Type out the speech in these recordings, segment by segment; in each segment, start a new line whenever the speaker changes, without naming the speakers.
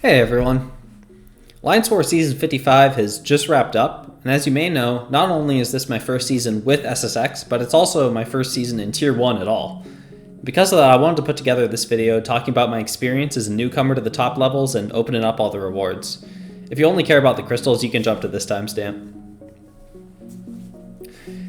Hey everyone! Alliance War Season 55 has just wrapped up, and as you may know, not only is this my first season with SSX, but it's also my first season in Tier 1 at all. Because of that, I wanted to put together this video talking about my experience as a newcomer to the top levels and opening up all the rewards. If you only care about the crystals, you can jump to this timestamp.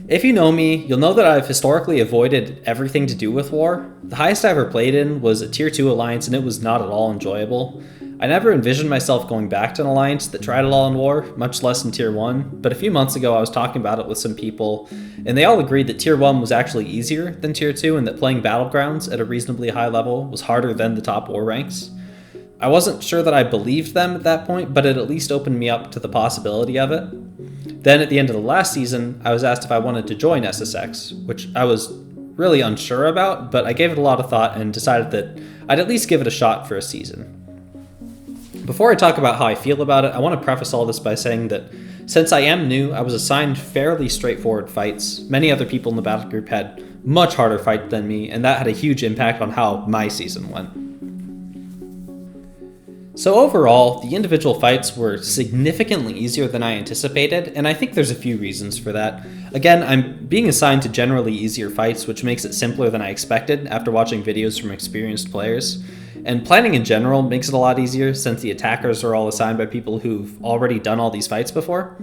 If you know me, you'll know that I've historically avoided everything to do with war. The highest I ever played in was a Tier 2 alliance, and it was not at all enjoyable. I never envisioned myself going back to an alliance that tried it all in war, much less in Tier 1, but a few months ago I was talking about it with some people, and they all agreed that Tier 1 was actually easier than Tier 2 and that playing Battlegrounds at a reasonably high level was harder than the top war ranks. I wasn't sure that I believed them at that point, but it at least opened me up to the possibility of it. Then at the end of the last season, I was asked if I wanted to join SSX, which I was really unsure about, but I gave it a lot of thought and decided that I'd at least give it a shot for a season. Before I talk about how I feel about it, I want to preface all this by saying that since I am new, I was assigned fairly straightforward fights. Many other people in the battle group had much harder fights than me, and that had a huge impact on how my season went. So overall, the individual fights were significantly easier than I anticipated, and I think there's a few reasons for that. Again, I'm being assigned to generally easier fights, which makes it simpler than I expected after watching videos from experienced players. And planning in general makes it a lot easier since the attackers are all assigned by people who've already done all these fights before.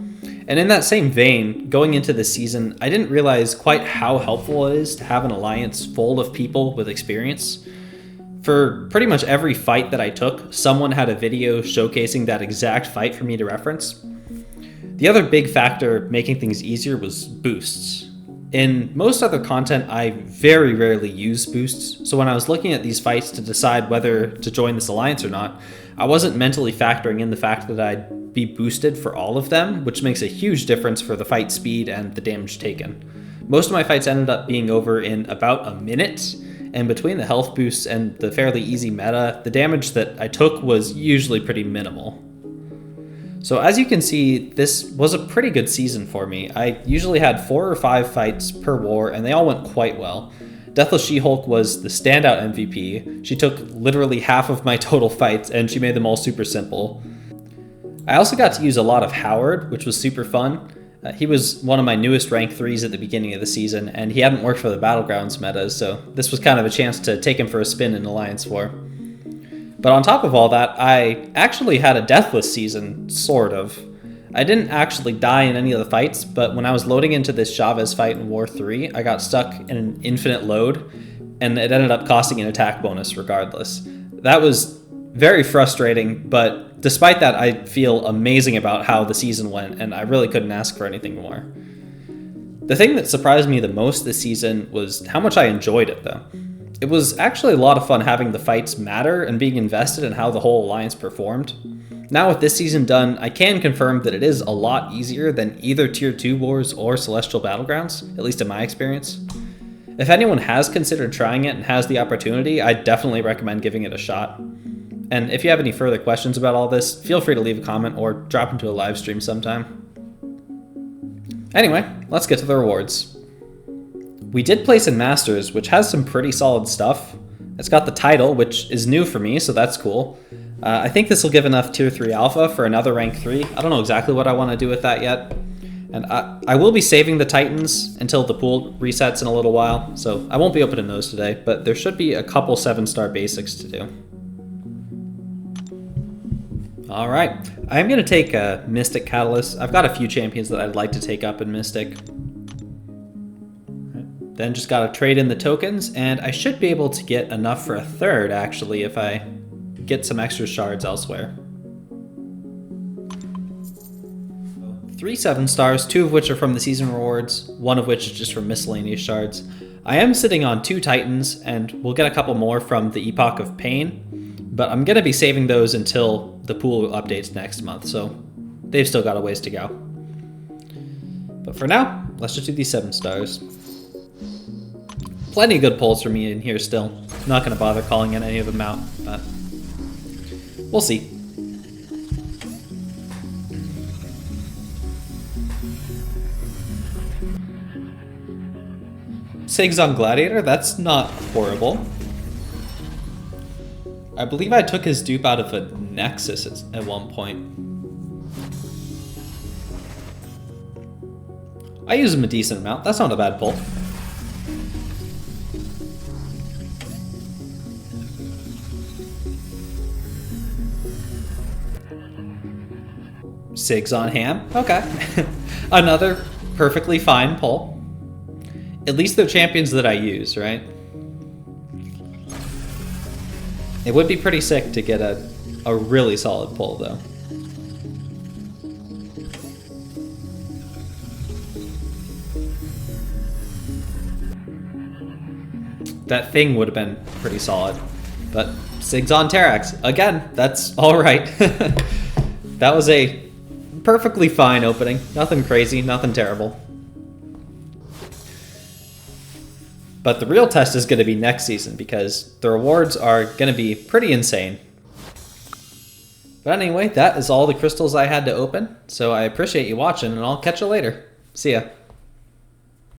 And in that same vein, going into this season, I didn't realize quite how helpful it is to have an alliance full of people with experience. For pretty much every fight that I took, someone had a video showcasing that exact fight for me to reference. The other big factor making things easier was boosts. In most other content, I very rarely use boosts, so when I was looking at these fights to decide whether to join this alliance or not, I wasn't mentally factoring in the fact that I'd be boosted for all of them, which makes a huge difference for the fight speed and the damage taken. Most of my fights ended up being over in about a minute, and between the health boosts and the fairly easy meta, the damage that I took was usually pretty minimal. So as you can see, this was a pretty good season for me. I usually had 4 or 5 fights per war, and they all went quite well. Deathless She-Hulk was the standout MVP. She took literally half of my total fights, and she made them all super simple. I also got to use a lot of Howard, which was super fun. He was one of my newest rank 3s at the beginning of the season, and he hadn't worked for the Battlegrounds metas, so this was kind of a chance to take him for a spin in Alliance War. But on top of all that, I actually had a deathless season, sort of. I didn't actually die in any of the fights, but when I was loading into this Chavez fight in War 3, I got stuck in an infinite load, and it ended up costing an attack bonus regardless. That was very frustrating, but despite that, I feel amazing about how the season went, and I really couldn't ask for anything more. The thing that surprised me the most this season was how much I enjoyed it, though. It was actually a lot of fun having the fights matter and being invested in how the whole alliance performed. Now with this season done, I can confirm that it is a lot easier than either Tier 2 wars or Celestial Battlegrounds, at least in my experience. If anyone has considered trying it and has the opportunity, I definitely recommend giving it a shot. And if you have any further questions about all this, feel free to leave a comment or drop into a live stream sometime. Anyway, let's get to the rewards. We did place in Masters, which has some pretty solid stuff. It's got the title, which is new for me, so that's cool. I think this will give enough Tier 3 Alpha for another Rank 3. I don't know exactly what I want to do with that yet. And I will be saving the Titans until the pool resets in a little while, so I won't be opening those today, but there should be a couple 7-star basics to do. Alright, I'm going to take a Mystic Catalyst. I've got a few champions that I'd like to take up in Mystic. Then just gotta trade in the tokens, and I should be able to get enough for a third, actually, if I get some extra shards elsewhere. 3 7-stars, 2 of which are from the season rewards, 1 of which is just from miscellaneous shards. I am sitting on 2 Titans, and we'll get a couple more from the Epoch of Pain, but I'm gonna be saving those until the pool updates next month, so they've still got a ways to go. But for now, let's just do these 7 stars. Plenty of good pulls for me in here still. I'm not going to bother calling in any of them out, but we'll see. Sig's on Gladiator? That's not horrible. I believe I took his dupe out of a Nexus at one point. I use him a decent amount. That's not a bad pull. Sigs on Ham. Okay. Another perfectly fine pull. At least they're champions that I use, right? It would be pretty sick to get a really solid pull, though. That thing would have been pretty solid. But Sigs on Terrax. Again, that's alright. That was a perfectly fine opening. Nothing crazy, nothing terrible. But the real test is going to be next season because the rewards are going to be pretty insane. But anyway, that is all the crystals I had to open. So I appreciate you watching and I'll catch you later. See ya.